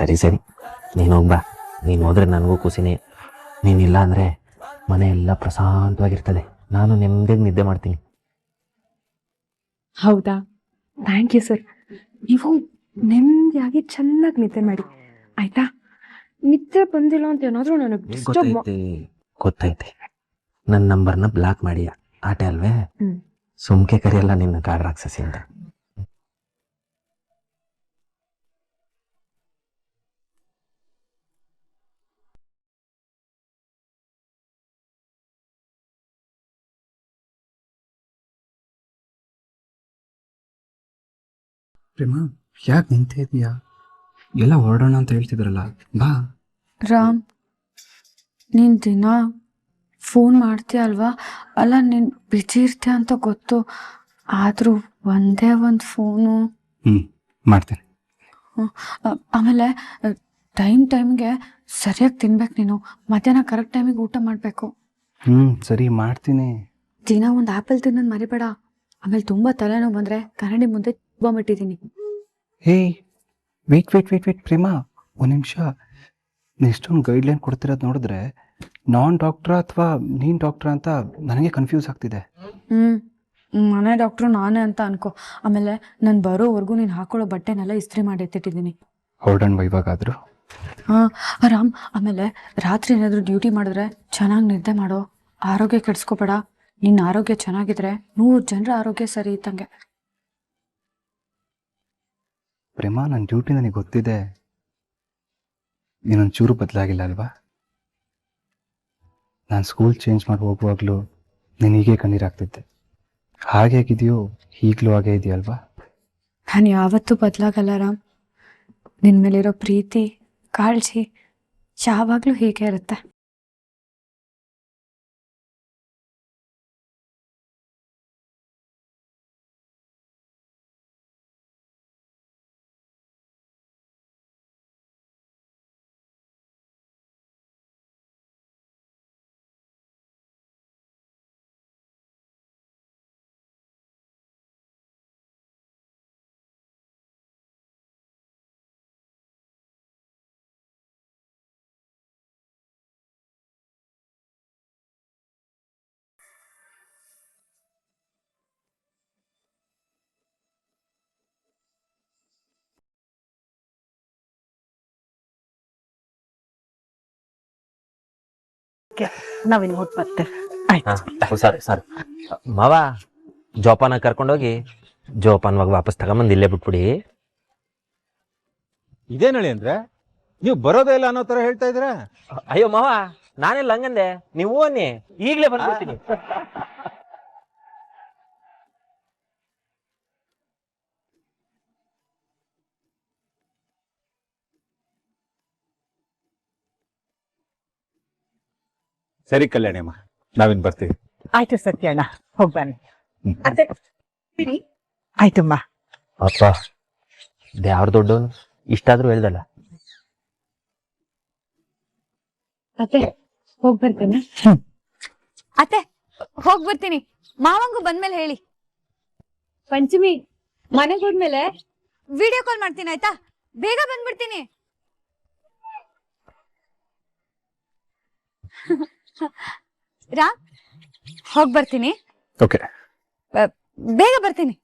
ಸರಿ ಸರಿ, ನೀನು ಹೋಗ್ಬಾ. ನೀನು ಹೋದ್ರೆ ನನಗೂ ಖುಷಿನೇ. ನೀನಿಲ್ಲ ಅಂದರೆ ಮನೆ ಎಲ್ಲ ಪ್ರಶಾಂತವಾಗಿರ್ತದೆ. ನಾನು ನೆಮ್ಮದಿಯಾಗಿ ನಿದ್ದೆ ಮಾಡ್ತೀನಿ. ಹೌದಾ? Thank you sir. ನೀವು ನೆಮ್ಮದಿಯಾಗಿ ಚೆನ್ನಾಗಿ ನಿದ್ದೆ ಮಾಡಿ ಆಯ್ತಾ. ನಿದ್ದೆ ಬಂದಿಲ್ಲ ಅಂತ ಏನಾದರೂ ನನಗೆ ಡಿಸ್ಟರ್ಬ್. ಗೊತ್ತೈತೆ, ನನ್ನ ನಂಬರ್ನ ಬ್ಲಾಕ್ ಮಾಡಿ ಆಟ ಅಲ್ವೇ. ಸುಮ್ಕೆ ಕರೆಯಲ್ಲ ನಿನ್ನ ಕಾಡ್ ರಾಕ್ಷಸಿ ಅಂತ. ಪ್ರೇಮ, ಯಾಕೆ ನಿಂತ ಇದೀಯಾ? ಎಲ್ಲ ಹೊರಡೋಣ ಅಂತ ಹೇಳ್ತಿದ್ರಲ್ಲ, ಬಾ. ರಾಮ್, ನೀನು ದಿನ ಫೋನ್ ಮಾಡ್ತೀಯ ಅಲ್ವಾ? ಅಲ್ಲ, ನೀನು ಬಿಜಿ ಇರ್ತೀಯ ಅಂತ ಗೊತ್ತು, ಆದರೂ ಒಂದೇ ಒಂದು ಫೋನು. ಮಾಡ್ತೇನೆ. ಆಮೇಲೆ ಟೈಮ್ಗೆ ಸರಿಯಾಗಿ ತಿನ್ಬೇಕು ನೀನು. ಮಧ್ಯಾಹ್ನ ಕರೆಕ್ಟ್ ಟೈಮಿಗೆ ಊಟ ಮಾಡಬೇಕು. ಸರಿ ಮಾಡ್ತೀನಿ. ದಿನ ಒಂದು ಆ್ಯಪಲ್ ತಿನ್ನೋದು ಮರಿಬೇಡ. ಆಮೇಲೆ ತುಂಬ ತಲೆನೋವು ಬಂದರೆ ಕನ್ನಡಿ ಮುಂದೆ ಬಿಟ್ಟಿದ್ದೀನಿ. ಹೇ, ವೇಟ್ ಪ್ರೇಮ, ಒಂದು ನಿಮಿಷ. ಇಷ್ಟೊಂದು ಗೈಡ್ಲೈನ್ ಕೊಡ್ತಿರೋದು ನೋಡಿದ್ರೆ ನಾನ್ ಡಾಕ್ಟ್ರಾ ಅಥವಾ ನೀನು ಡಾಕ್ಟ್ರಾ ಅಂತ ನನಗೆ ಕನ್ಫ್ಯೂಸ್ ಆಗ್ತಿದೆ. ಮನೆ ಡಾಕ್ಟ್ರು ನಾನೇ ಅಂತ ಅನ್ಕೋ. ಆಮೇಲೆ ನಾನು ಬರೋವರೆಗೂ ನೀನು ಹಾಕೊಳ್ಳೋ ಬಟ್ಟೆನೆಲ್ಲ ಇಸ್ತ್ರಿ ಮಾಡಿ ಎತ್ತಿಟ್ಟಿದ್ದೀನಿ. ಹೊರಡೋಣ ಇವಾಗಾದರೂ. ಹಾಂ ರಾಮ್, ಆಮೇಲೆ ರಾತ್ರಿ ಏನಾದರೂ ಡ್ಯೂಟಿ ಮಾಡಿದ್ರೆ ಚೆನ್ನಾಗಿ ನಿದ್ದೆ ಮಾಡೋ. ಆರೋಗ್ಯ ಕೆಡಿಸ್ಕೋಬೇಡ. ನಿನ್ನ ಆರೋಗ್ಯ ಚೆನ್ನಾಗಿದ್ರೆ 100 ಜನರ ಆರೋಗ್ಯ ಸರಿ ಇದ್ದಂಗೆ. ಪ್ರೇಮ, ನನ್ನ ಡ್ಯೂಟಿ ನನಗೆ ಗೊತ್ತಿದೆ. ನೀನೊಂದು ಚೂರು ಬದಲಾಗಿಲ್ಲ ಅಲ್ವಾ? ನಾನು ಸ್ಕೂಲ್ ಚೇಂಜ್ ಮಾಡಿ ಹೋಗುವಾಗಲೂ ನೀನು ಹೀಗೆ ಕಣ್ಣೀರಾಗ್ತಿದ್ದೆ. ಹಾಗೆ ಆಗಿದೆಯೋ ಈಗಲೂ ಹಾಗೆ ಇದೆಯಲ್ವಾ? ನಾನು ಯಾವತ್ತೂ ಬದಲಾಗಲ್ಲ ರಾಮ್. ನಿನ್ನ ಮೇಲಿರೋ ಪ್ರೀತಿ, ಕಾಳಜಿ ಯಾವಾಗಲೂ ಹೀಗೆ ಇರುತ್ತೆ. ನಾವಿನ್ನು ಹೊಟ್ಟು ಬರ್ತೇವೆ. ಸರಿ ಮಾವ, ಜೋಪಾನ ಕರ್ಕೊಂಡೋಗಿ ಜೋಪಾನವಾಗ ವಾಪಸ್ ತಗೊಂಬಂದು ಇಲ್ಲೇ ಬಿಟ್ಬಿಡಿ. ಇದೇನಳಿ ಅಂದ್ರೆ ನೀವು ಬರೋದೇ ಇಲ್ಲ ಅನ್ನೋ ತರ ಹೇಳ್ತಾ ಇದ್ರ. ಅಯ್ಯೋ ಮಾವ, ನಾನೆಲ್ಲ ಹಂಗಂದೆ. ನೀವು ಅನ್ನಿ, ಈಗಲೇ ಬಂದ್ಬಿಡ್ತೀನಿ. ಸರಿ ಕಲ್ಯಾಣಿಯಮ್ಮ, ನಾವಿನ್ ಬರ್ತೀವಿ. ಆಯ್ತು ಸತ್ಯಣ್ಣ, ಹೋಗ್ಬನ್ನಿ. ಅತ್ತೆ ಆಯ್ತಮ್ಮ. ಅಪ್ಪ, ಯಾರು ದೊಡ್ಡವನು ಇಷ್ಟಾದ್ರೂ ಹೇಳ್ದಲ್ಲ. ಅತ್ತೆ ಹೋಗ್ಬರ್ತೇನೆ. ಅತ್ತೆ ಹೋಗ್ಬರ್ತೀನಿ. ಮಾವಂಗು ಬಂದ್ಮೇಲೆ ಹೇಳಿ. ಪಂಚಮಿ ಮನೆಗೆ ಹೋದ್ಮೇಲೆ ವಿಡಿಯೋ ಕಾಲ್ ಮಾಡ್ತೀನಿ ಆಯ್ತಾ? ಬೇಗ ಬಂದ್ಬಿಡ್ತೀನಿ. ರಾಮ್, ಹೋಗ್ಬರ್ತೀನಿ. ಓಕೆ, ಬೇಗ ಬರ್ತೀನಿ.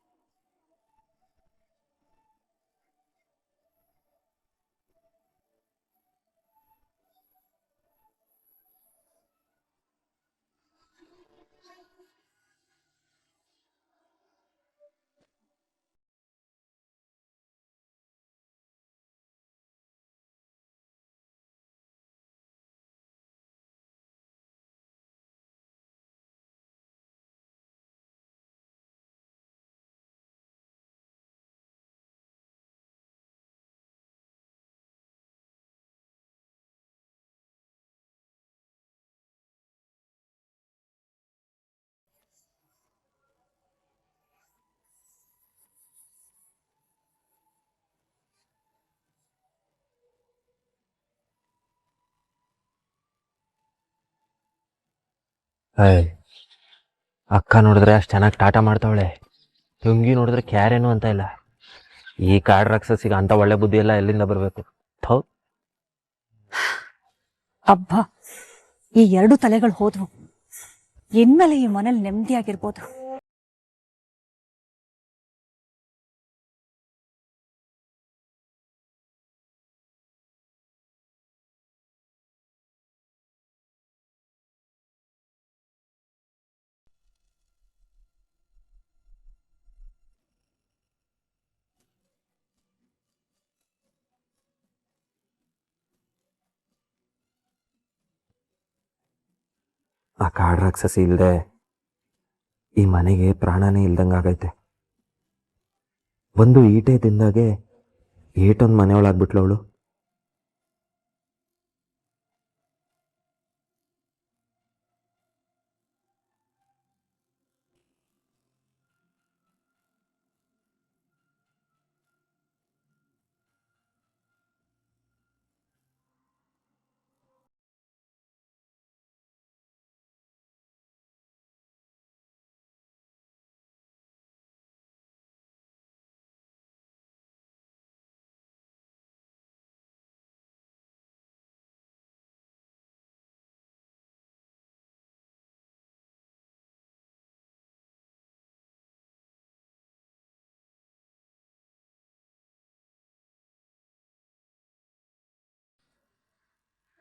ಅಕ್ಕ ನೋಡಿದ್ರೆ ಅಷ್ಟು ಚೆನ್ನಾಗಿ ಟಾಟಾ ಮಾಡ್ತಾವಳೆ. ತಂಗಿ ನೋಡಿದ್ರೆ ಕ್ಯಾರೇನು ಅಂತ ಇಲ್ಲ. ಈ ಕಾಡ್ ರಾಕ್ಷಸಿಗೆ ಅಂತ ಒಳ್ಳೆ ಬುದ್ಧಿ ಎಲ್ಲ ಎಲ್ಲಿಂದ ಬರಬೇಕು? ಥೋ, ಅಬ್ಬಾ, ಈ 2 ತಲೆಗಳು ಹೋದ್ವು. ಇನ್ಮೇಲೆ ಈ ಮನೇಲಿ ನೆಮ್ಮದಿಯಾಗಿರ್ಬೋದು. ಆ ಕಾಡು ರಾಕ್ಷಸಿ ಇಲ್ಲದೆ ಈ ಮನೆಗೆ ಪ್ರಾಣನೇ ಇಲ್ದಂಗಾಗೈತೆ. ಒಂದು ಈಟೆ ತಿಂದಾಗೆ ಏಟೊಂದು ಮನೆಯೊಳಾಗ್ಬಿಟ್ಲು ಅವಳು.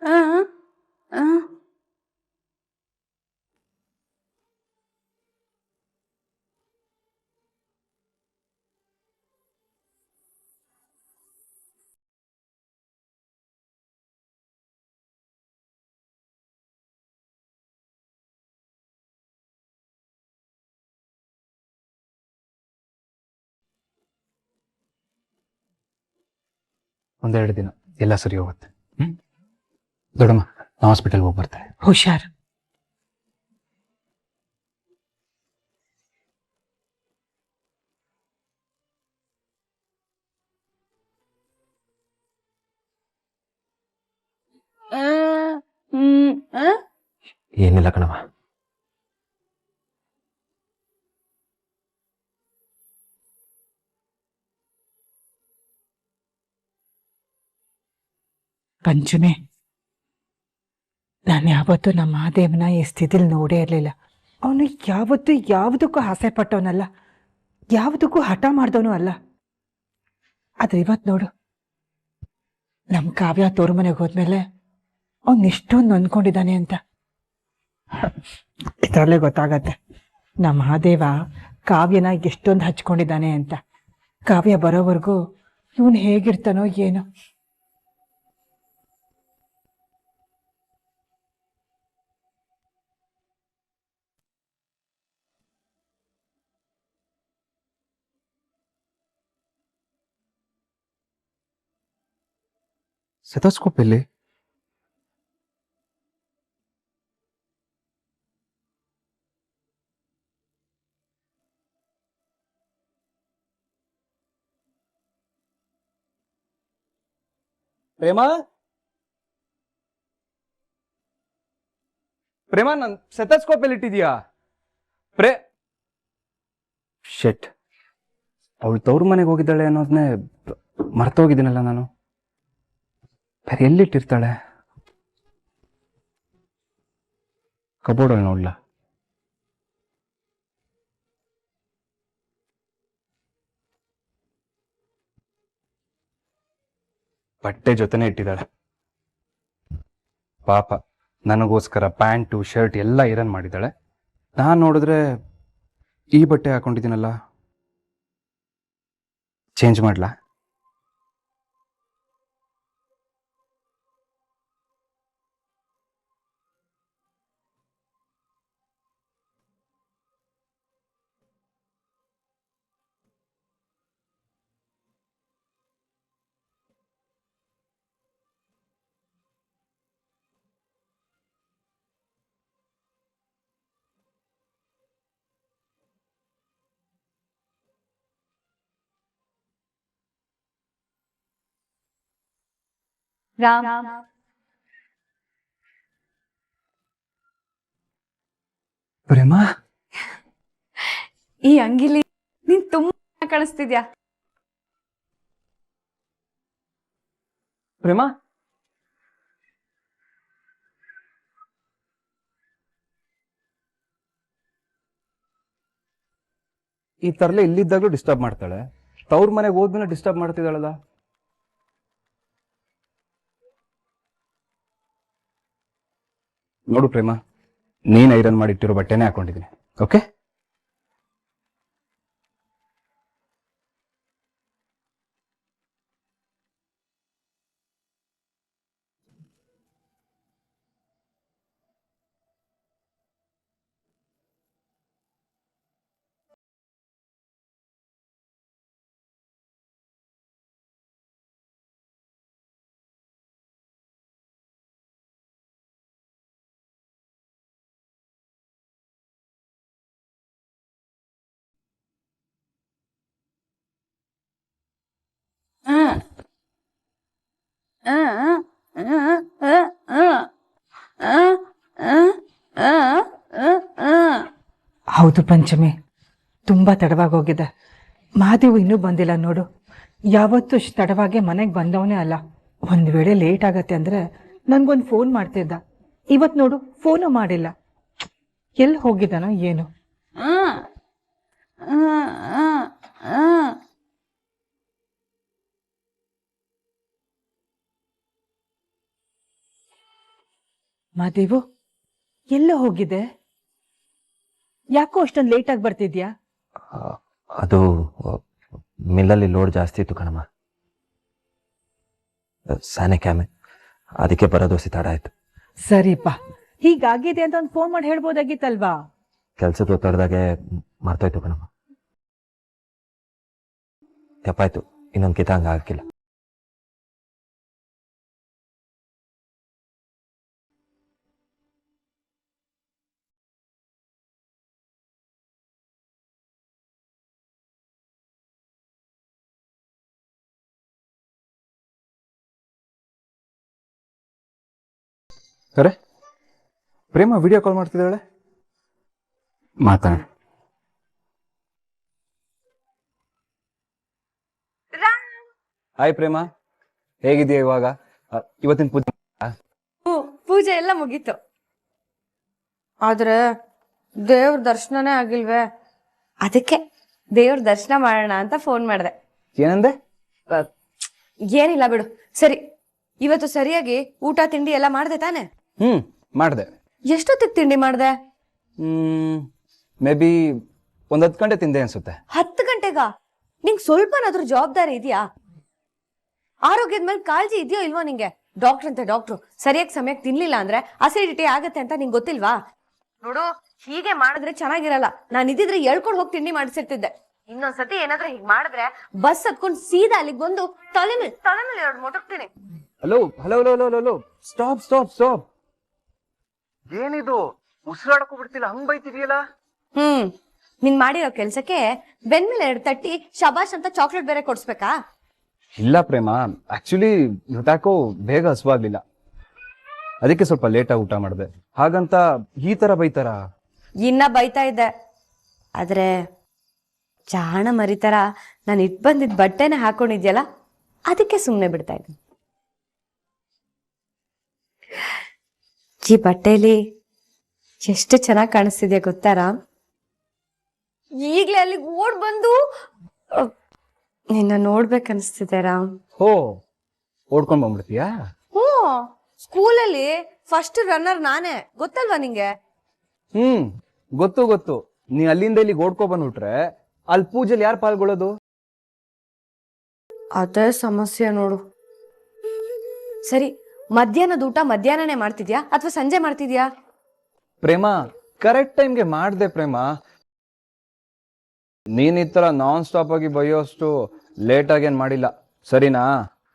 ಆ, ಆ. ಒಂದೆರಡು ದಿನ ಎಲ್ಲ ಸರಿ ಹೋಗುತ್ತೆ. ದೊಡ್ಡಮ್ಮ, ನಾ ಹಾಸ್ಪಿಟಲ್ಗೆ ಹೋಗಿ ಬರ್ತಾರೆ. ಹುಷಾರ್. ಆ, ಹ್ಮ್, ಆ? ಏನಿಲ್ಲ ಕಣವ. ಪಂಚಮಿ, ನಾನು ಯಾವತ್ತೂ ನಮ್ಮ ಮಹಾದೇವನ ಈ ಸ್ಥಿತಿಲಿ ನೋಡೇ ಇರಲಿಲ್ಲ. ಅವನು ಯಾವತ್ತೂ ಯಾವುದಕ್ಕೂ ಆಸೆ ಪಟ್ಟವನಲ್ಲ, ಯಾವುದಕ್ಕೂ ಹಠ ಮಾಡ್ದವನು ಅಲ್ಲ. ಆದ್ರೆ ಇವತ್ತು ನೋಡು, ನಮ್ಮ ಕಾವ್ಯ ತೋರು ಮನೆಗೆ ಹೋದ್ಮೇಲೆ ಅವನು ಎಷ್ಟೊಂದು ನೊಂದ್ಕೊಂಡಿದ್ದಾನೆ ಅಂತ. ಇದರಲ್ಲೇ ಗೊತ್ತಾಗತ್ತೆ ನಮ್ಮ ಮಹಾದೇವ ಕಾವ್ಯನ ಎಷ್ಟೊಂದು ಹಚ್ಕೊಂಡಿದ್ದಾನೆ ಅಂತ. ಕಾವ್ಯ ಬರೋವರೆಗೂ ಇವನು ಹೇಗಿರ್ತಾನೋ ಏನೋ. ಸೆಥೋಸ್ಕೋಪ್ ಎಲ್ಲಿ? ಪ್ರೇಮ, ಪ್ರೇಮ, ನನ್ ಸೆಥೋಸ್ಕೋಪ್ ಎಲ್ಲಿ ಇಟ್ಟಿದ್ಯಾ? ಶೆಟ್, ಅವಳು ತವ್ರ ಮನೆಗೆ ಹೋಗಿದ್ದಾಳೆ ಅನ್ನೋದನ್ನೇ ಮರ್ತೋಗಿದ್ದೀನಲ್ಲ ನಾನು. ಬೇರೆ ಎಲ್ಲಿಟ್ಟಿರ್ತಾಳೆ? ಕಬೋರ್ಡಲ್ಲಿ ನೋಡ್ಲಾ? ಬಟ್ಟೆ ಜೊತೆನೆ ಇಟ್ಟಿದ್ದಾಳೆ. ಪಾಪ, ನನಗೋಸ್ಕರ ಪ್ಯಾಂಟು ಶರ್ಟ್ ಎಲ್ಲ ಐರನ್ ಮಾಡಿದ್ದಾಳೆ. ನಾನು ನೋಡಿದ್ರೆ ಈ ಬಟ್ಟೆ ಹಾಕೊಂಡಿದ್ದೀನಲ್ಲ, ಚೇಂಜ್ ಮಾಡ್ಲಾ? ರಾಮ್, ಪ್ರೇಮ, ಈ ಅಂಗಿಲಿ ನೀನ್ ತುಂಬಾ ಕಾಣಿಸ್ತಿದ್ಯಾ. ಪ್ರೇಮ ಈ ತರಲೆ ಇಲ್ಲಿದ್ದಾಗಲೂ ಡಿಸ್ಟರ್ಬ್ ಮಾಡ್ತಾಳೆ, ತವ್ರ ಮನೆಗೆ ಹೋದ್ಮೇಲೆ ಡಿಸ್ಟರ್ಬ್ ಮಾಡ್ತಿದ್ದಾಳಲ್ಲ. ನೋಡು ಪ್ರೇಮ, ನೀನ್ ಐರನ್ ಮಾಡಿಟ್ಟಿರೋ ಬಟ್ಟೆನೇ ಹಾಕೊಂಡಿದ್ದೀನಿ, ಓಕೆ? ಹೌದು ಪಂಚಮಿ, ತುಂಬ ತಡವಾಗೋಗಿದೆ. ಮಹಾದೇವು ಇನ್ನೂ ಬಂದಿಲ್ಲ ನೋಡು. ಯಾವತ್ತೂ ಅಷ್ಟು ತಡವಾಗಿ ಮನೆಗೆ ಬಂದವನೇ ಅಲ್ಲ. ಒಂದು ವೇಳೆ ಲೇಟ್ ಆಗತ್ತೆ ಅಂದರೆ ನನಗೊಂದು ಫೋನ್ ಮಾಡ್ತಿದ್ದ. ಇವತ್ತು ನೋಡು ಫೋನು ಮಾಡಿಲ್ಲ. ಎಲ್ಲಿ ಹೋಗಿದ್ದಾನೋ ಏನು. ಮಹಾದೇವು ಎಲ್ಲ ಹೋಗಿದೆ? ಯಾಕೋ ಅಷ್ಟೊಂದು ಲೇಟಾಗಿ ಬರ್ತಿದ್ಯಾ? ಅದು ಮಿಲ್ಲಲ್ಲಿ ಲೋಡ್ ಜಾಸ್ತಿ ಇತ್ತು ಕಣಮ್ಮ, ಸಾನೆ ಕ್ಯಾಮೆ, ಅದಕ್ಕೆ ಬರೋದು ತಡ ಆಯ್ತು. ಸರಿಪ್ಪ, ಹೀಗಾಗಿದೆ ಅಂತ ಒಂದು ಫೋನ್ ಮಾಡಿ ಹೇಳ್ಬೋದಾಗಿತ್ತಲ್ವಾ? ಕೆಲಸದ ಒತ್ತಡದಾಗೆ ಮರ್ತೋಯ್ತು ಕಣಮ್ಮ. ತಪ್ಪಾಯ್ತು, ಇನ್ನೊಂದು ಕಿತ ಹಂಗೆ ಆಗಿಲ್ಲ. ಅರೆ ಪ್ರೇಮ ವಿಡಿಯೋ ಕಾಲ್ ಮಾಡ್ತಿದ್ದಾಳೆ, ಮಾತಾಡ. ಹಾಯ್ ಪ್ರೇಮ, ಹೇಗಿದೆಯಾ ಇವಾಗ? ಇವತ್ತಿನ ಪೂಜೆ? ಪೂಜೆ ಎಲ್ಲ ಮುಗೀತು, ಆದ್ರೆ ದೇವ್ರ ದರ್ಶನನೇ ಆಗಿಲ್ವೇ. ಅದಕ್ಕೆ ದೇವ್ರ ದರ್ಶನ ಮಾಡೋಣ ಅಂತ ಫೋನ್ ಮಾಡಿದೆ. ಏನಂದೆ? ಏನಿಲ್ಲ ಬಿಡು. ಸರಿ, ಇವತ್ತು ಸರಿಯಾಗಿ ಊಟ ತಿಂಡಿ ಎಲ್ಲ ಮಾಡ್ದೆ ತಾನೆ? ಮಾಡ್ದೆ. ಎಷ್ಟೊತ್ತಿಗೆ ತಿಂಡಿ ಮಾಡ್ದೆ? ಮೇ ಬಿ 10 ಗಂಟೆ ತಿಂದೆ ಅನ್ಸುತ್ತೆ. 10 ಗಂಟೆಗ? ನಿಂಗೆ ಸ್ವಲ್ಪನಾದ್ರೂ ಜವಾಬ್ದಾರಿ ಇದೆಯಾ? ಆರೋಗ್ಯದ ಮೇಲೆ ಕಾಳಜಿ ಇದೆಯೋ ಇಲ್ವೋ ನಿಂಗೆ? ಡಾಕ್ಟರ್ ಅಂತ ಡಾಕ್ಟ್ರು ಸರಿಯಾಗಿ ಸಮಯಕ್ಕೆ ತಿನ್ಲಿಲ್ಲ ಅಂದ್ರೆ ಅಸಿಡಿಟಿ ಆಗತ್ತೆ ಅಂತ ನಿಂಗೆ ಗೊತ್ತಿಲ್ವಾ? ನೋಡು, ಹೀಗೆ ಮಾಡಿದ್ರೆ ಚೆನ್ನಾಗಿರಲ್ಲ. ನಾನು ಇದ್ದಿದ್ರೆ ಹೇಳ್ಕೊಂಡು ಹೋಗಿ ತಿಂಡಿ ಮಾಡಿಸಿರ್ತಿದ್ದೆ. ಇನ್ನೊಂದ್ಸತಿ ಏನಾದ್ರೂ ಹೀಗೆ ಮಾಡಿದ್ರೆ ಬಸ್ ಹತ್ಕೊಂಡು ಸೀದಾ ಅಲ್ಲಿಗೆ ಬಂದು ತಲೆ ಮೇಲೆ 2 ಮೊಟಕ್ತೀನಿ. Hello hello hello hello hello, stop stop stop. ಏನಿದು ಉಸಿರಾಡಕ್ಕೂ ಬಿಡ್ತಿಲ್ಲ, ಹಂಗ್ ಬೈತಿದೆಯಲ್ಲ? ನೀನ್ ಮಾಡಿರೋ ಕೆಲ್ಸಕ್ಕೆ ಬೆನ್ಮೇಲೆ 2 ತಟ್ಟಿ ಶಬಾಷ್ ಅಂತ ಚಾಕ್ಲೇಟ್ ಬೇರೆ ಕೊಡ್ಸ್ಬೇಕಾ? ಇಲ್ಲ ಪ್ರೇಮ, ಆಕ್ಚುಲಿ ಇವತ್ತಾಕೋ ಬೇಗ ಹಸುವಾಗ್ಲಿಲ್ಲ, ಅದಕ್ಕೆ ಸ್ವಲ್ಪ ಲೇಟಾಗಿ ಊಟ ಮಾಡಿದೆ. ಹಾಗಂತ ಈ ತರ ಬೈತಾರ? ಇನ್ನ ಬೈತಾ ಇದ್ದೆ, ಆದ್ರೆ ಜಾಣ ಮರಿತರ ನಾನು ಇಟ್ ಬಂದಿದ್ ಬಟ್ಟೆನ ಹಾಕೊಂಡಿದ್ಯಲ್ಲ, ಅದಕ್ಕೆ ಸುಮ್ನೆ ಬಿಡ್ತಾ ಇದ್ದೀನಿ. ಈ ಬಟ್ಟೆಲಿ ಎಷ್ಟು ಚೆನ್ನಾಗಿ ಕಾಣಿಸ್ತಿದ್ಯಾ ಗೊತ್ತಾ ರಾಮ್? ಈಗ್ಲೇ ಅಲ್ಲಿಗೆ ಓಡ್ ಬಂದು ನಿನ್ನ ನೋಡ್ಬೇಕನ್ಸ್ತಿದೆ ರಾಮ್. ಹೋ, ಓಡ್ಕೊಂಡ್ ಬಂದ್ಬಿಡ್ತೀಯಾ? ಸ್ಕೂಲಲ್ಲಿ ಫಸ್ಟ್ ರನ್ನರ್ ನಾನೇ, ಗೊತ್ತಲ್ವಾ ನಿಂಗೆ? ಗೊತ್ತು ಗೊತ್ತು. ನೀ ಅಲ್ಲಿಂದ ಇಲ್ಲಿಗೆ ಓಡ್ಕೊ ಬಂದ್ಬಿಟ್ರೆ ಅಲ್ಲಿ ಪೂಜೆಲಿ ಯಾರು ಪಾಲ್ಗೊಳ್ಳೋದು? ಅದೇ ಸಮಸ್ಯೆ ನೋಡು. ಸರಿ, ಮಧ್ಯಾಹ್ನದ ಊಟ ಮಧ್ಯಾಹ್ನನೇ ಮಾಡ್ತಿದ್ಯಾ ಅಥವಾ ಸಂಜೆ ಮಾಡ್ತಿದ್ಯಾ? ಪ್ರೇಮ, ಕರೆಕ್ಟ್ ಟೈಮ್ಗೆ ಮಾಡ್ದೆ ಪ್ರೇಮ. ನೀನ್ ಈ ತರ ನಾನ್ ಸ್ಟಾಪ್ ಆಗಿ ಬೈಯೋಷ್ಟು ಲೇಟ್ ಆಗಿ ಏನ್ ಮಾಡಿಲ್ಲ, ಸರಿನಾ?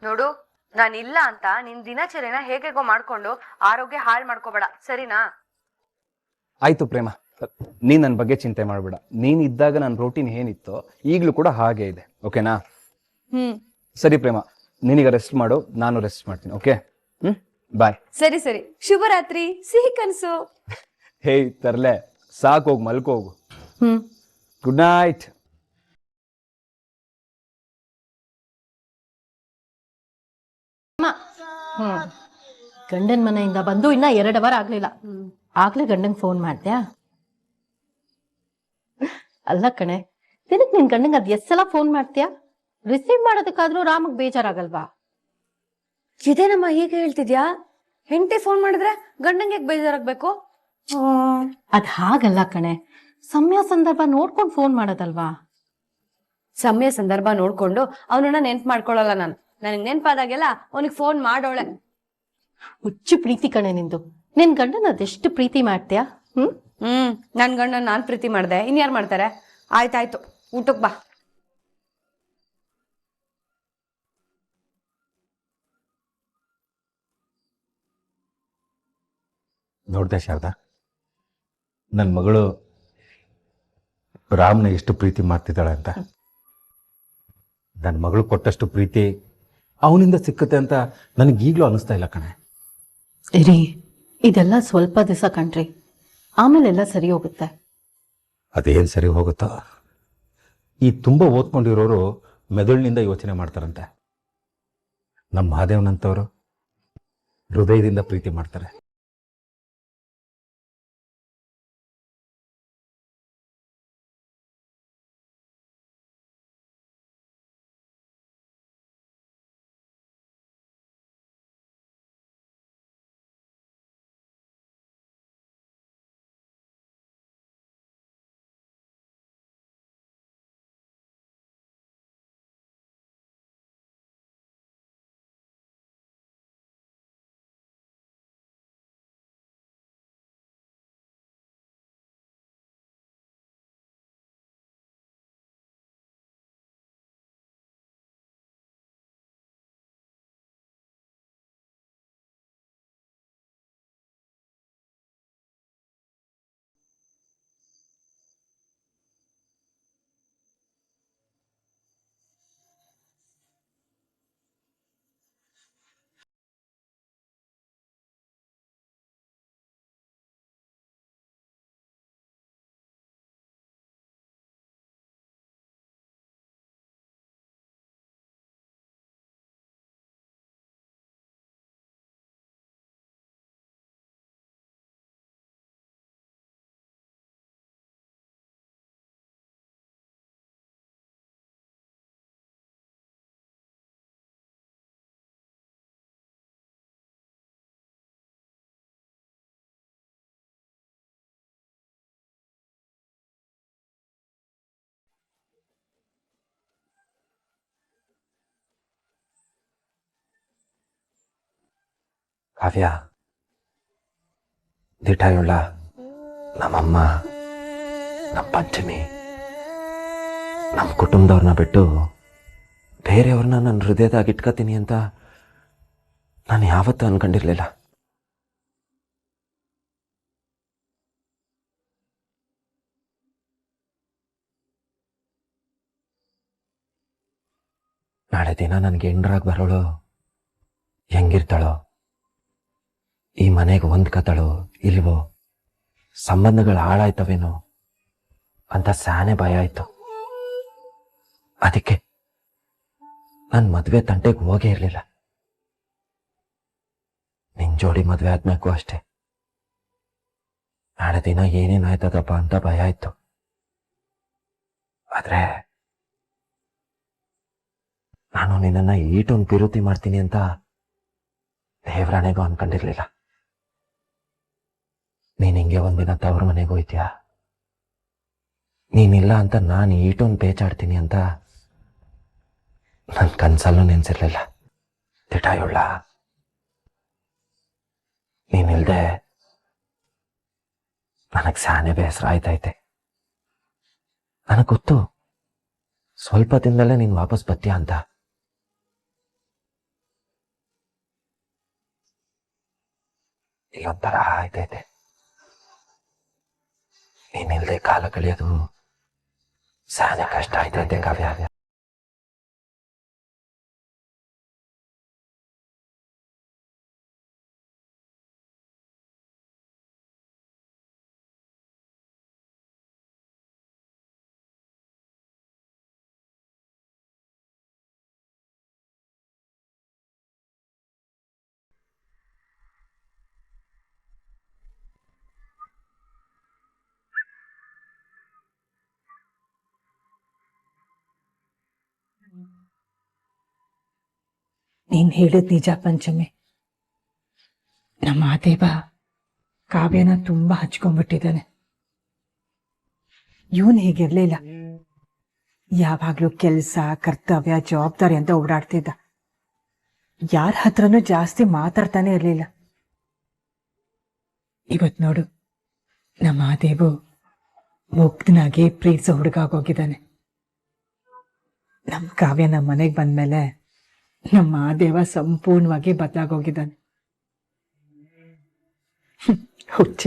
ನೋಡು, ನಾನಿಲ್ಲ ಅಂತ ನಿನ್ ದಿನಚರಿನ ಹೇಗೆಗೋ ಮಾಡ್ಕೊಂಡು ಆರೋಗ್ಯ ಹಾಳು ಮಾಡ್ಕೋಬೇಡ, ಸರಿನಾ? ಆಯ್ತು ಪ್ರೇಮ, ನೀನ್ ನನ್ ಬಗ್ಗೆ ಚಿಂತೆ ಮಾಡ್ಬೇಡ. ನೀನ್ ಇದ್ದಾಗ ನನ್ನ ರೋಟೀನ್ ಏನಿತ್ತೋ ಈಗ್ಲೂ ಕೂಡ ಹಾಗೆ ಇದೆ, ಓಕೆನಾ? ಸರಿ ಪ್ರೇಮ, ನೀನೀಗ ರೆಸ್ಟ್ ಮಾಡು, ನಾನು ರೆಸ್ಟ್ ಮಾಡ್ತೀನಿ, ಓಕೆ? ಬಾಯ್. ಸರಿ ಸರಿ, ಶುಭರಾತ್ರಿ, ಸಿಹಿ ಕನಸು. ಹೇಯ್ ತರ್ಲೆ, ಸಾಕೋಗ್ ಮಲ್ಕೋಗು. Good night. ಗಂಡನ ಮನೆಯಿಂದ ಬಂದು ಇನ್ನ 2 ಅವರ್ ಆಗ್ಲಿಲ್ಲ. ಆಗ್ಲೇ ಗಂಡಂಗ್ ಫೋನ್ ಮಾಡ್ದ್ಯಾ? ಅಲ್ಲ ಕಣೆ, ದಿನಕ್ಕೆ ನಿನ್ ಗಂಡಂಗ್ ಅದ್ ಎಷ್ಟ್ ಸಲ ಫೋನ್ ಮಾಡ್ತೀಯಾ? ರಿಸೀವ್ ಮಾಡೋದಕ್ಕಾದ್ರೂ ರಾಮಗ್ ಬೇಜಾರಾಗಲ್ವಾ? ಇದೇನಮ್ಮ ಹೀಗೆ ಹೇಳ್ತಿದ್ಯಾ? ಹೆಂಡತಿ ಫೋನ್ ಮಾಡಿದ್ರೆ ಗಂಡಂಗೆ ಬೇಜಾರಾಗ್ಬೇಕು? ಅದ್ ಹಾಗಲ್ಲ ಕಣೆ, ಸಮಯ ಸಂದರ್ಭ ನೋಡ್ಕೊಂಡು ಫೋನ್ ಮಾಡೋದಲ್ವಾ? ಸಮಯ ಸಂದರ್ಭ ನೋಡ್ಕೊಂಡು ಅವನನ್ನ ನೆನ್ಪು ಮಾಡ್ಕೊಳಲ್ಲ ನಾನು. ನನಗ್ ನೆನ್ಪಾದಾಗೆಲ್ಲ ಅವನಿಗೆ ಫೋನ್ ಮಾಡೋಳೆ. ಹುಚ್ಚು ಪ್ರೀತಿ ಕಣೆ ನಿಂದು. ನಿನ್ ಗಂಡನ ಅದೆಷ್ಟು ಪ್ರೀತಿ ಮಾಡ್ತೀಯಾ? ನನ್ ಗಂಡನ ನಾನ್ ಪ್ರೀತಿ ಮಾಡ್ದೆ, ಇನ್ಯಾರು ಮಾಡ್ತಾರೆ? ಆಯ್ತಾಯ್ತು, ಊಟಕ್ ಬಾ. ನೋಡ್ದೆ ಶಾರದಾ, ನನ್ನ ಮಗಳು ರಾಮ್ನ ಎಷ್ಟು ಪ್ರೀತಿ ಮಾಡ್ತಿದ್ದಾಳೆ ಅಂತ. ನನ್ನ ಮಗಳು ಕೊಟ್ಟಷ್ಟು ಪ್ರೀತಿ ಅವನಿಂದ ಸಿಕ್ಕುತ್ತೆ ಅಂತ ನನಗೀಗಲೂ ಅನಿಸ್ತಾ ಇಲ್ಲ ಕಣೆ. ರೀ, ಇದೆಲ್ಲ ಸ್ವಲ್ಪ ದಿವಸ ಕಣ್ರಿ, ಆಮೇಲೆಲ್ಲ ಸರಿ ಹೋಗುತ್ತೆ. ಅದೇನು ಸರಿ ಹೋಗುತ್ತೋ. ಈ ತುಂಬ ಓದ್ಕೊಂಡಿರೋರು ಮೆದುಳಿನಿಂದ ಯೋಚನೆ ಮಾಡ್ತಾರಂತೆ. ನಮ್ಮ ಮಹಾದೇವನಂತವರು ಹೃದಯದಿಂದ ಪ್ರೀತಿ ಮಾಡ್ತಾರೆ. ಕಾವ್ಯ, ದಿಠಾಯುಳ್ಳ ನಮ್ಮಮ್ಮ, ನಮ್ಮ ಪಂಚಮಿ, ನಮ್ಮ ಕುಟುಂಬದವ್ರನ್ನ ಬಿಟ್ಟು ಬೇರೆಯವ್ರನ್ನ ನನ್ನ ಹೃದಯದಾಗ ಇಟ್ಕೋತೀನಿ ಅಂತ ನಾನು ಯಾವತ್ತೂ ಅನ್ಕೊಂಡಿರ್ಲಿಲ್ಲ. ನಾಳೆ ದಿನ ನನಗೆ ಹೆಂಡ್ರಾಗಿ ಬರೋಳು ಹೆಂಗಿರ್ತಾಳೋ, ಈ ಮನೆಗೆ ಹೊಂದ್ಕತಾಳೋ ಇಲ್ವೋ, ಸಂಬಂಧಗಳು ಹಾಳಾಯ್ತವೇನೋ ಅಂತ ಸ್ಯಾನೆ ಭಯ ಆಯ್ತು. ಅದಕ್ಕೆ ನಾನು ಮದುವೆ ತಂಟೆಗೆ ಹೋಗೇ ಇರಲಿಲ್ಲ. ನಿನ್ ಜೋಡಿ ಮದುವೆ ಆದ್ಮೇಕು ಅಷ್ಟೇ. ನಾಳೆ ದಿನ ಏನೇನಾಯ್ತದಪ್ಪ ಅಂತ ಭಯ ಆಯ್ತು. ಆದ್ರೆ ನಾನು ನಿನ್ನನ್ನ ಈಟೊಂದು ಪಿರುತಿ ಮಾಡ್ತೀನಿ ಅಂತ ದೇವರಾಣೆಗೂ ಅನ್ಕೊಂಡಿರ್ಲಿಲ್ಲ. ನೀನ್ ಹಿಂಗೆ ಒಂದಿನ ತವ್ರ ಮನೆಗೆ ಹೋಯ್ತೀಯ, ನೀನಿಲ್ಲ ಅಂತ ನಾನು ಈಟೊಂದು ಪೇಚಾಡ್ತೀನಿ ಅಂತ ನನ್ನ ಕನ್ಸಲ್ಲೂ ನೆನ್ಸಿರ್ಲಿಲ್ಲ. ದಿಠಾಯುಳ್ಳ, ನೀನಿಲ್ದೆ ನನಗೆ ಸ್ಯಾನೆ ಬೇಸರ ಆಯ್ತೈತೆ. ನನಗೆ ಗೊತ್ತು ಸ್ವಲ್ಪ ದಿನದಲ್ಲೇ ನೀನು ವಾಪಸ್ ಬರ್ತೀಯ ಅಂತ. ಇಲ್ಲೊಂಥರ ಆಯ್ತೈತೆ. ನೀನಿಲ್ದೆ ಕಾಲ ಕಳೆಯೋದು ಸ್ಯಾನೆ ಕಷ್ಟ ಆಯ್ತೈತೆ ಕಾವ್ಯ. ನೀನ್ ಹೇಳಿದ್ ನಿಜ ಪಂಚಮಿ. ನಮ್ಮ ಮಹಾದೇವ ಕಾವ್ಯನ ತುಂಬಾ ಹಚ್ಕೊಂಡ್ಬಿಟ್ಟಿದ್ದಾನೆ. ಇವನ್ ಹೀಗಿರ್ಲಿಲ್ಲ. ಯಾವಾಗ್ಲೂ ಕೆಲ್ಸ, ಕರ್ತವ್ಯ, ಜವಾಬ್ದಾರಿ ಅಂತ ಓಡಾಡ್ತಿದ್ದ. ಯಾರ ಹತ್ರನೂ ಜಾಸ್ತಿ ಮಾತಾಡ್ತಾನೆ ಇರ್ಲಿಲ್ಲ. ಇವತ್ ನೋಡು, ನಮ್ಮ ಮಹಾದೇವು ಮುಗ್ಧನಾಗಿ ಪ್ರೀತಿಸೋ ಹುಡುಗ ಆಗೋಗಿದ್ದಾನೆ. ನಮ್ ಕಾವ್ಯ ನಮ್ಮ ಮನೆಗೆ ಬಂದ್ಮೇಲೆ ನಮ್ಮ ಮಹಾದೇವ ಸಂಪೂರ್ಣವಾಗಿ ಬದಲಾಗೋಗಿದ್ದಾನೆ. ಹುಚ್ಚ.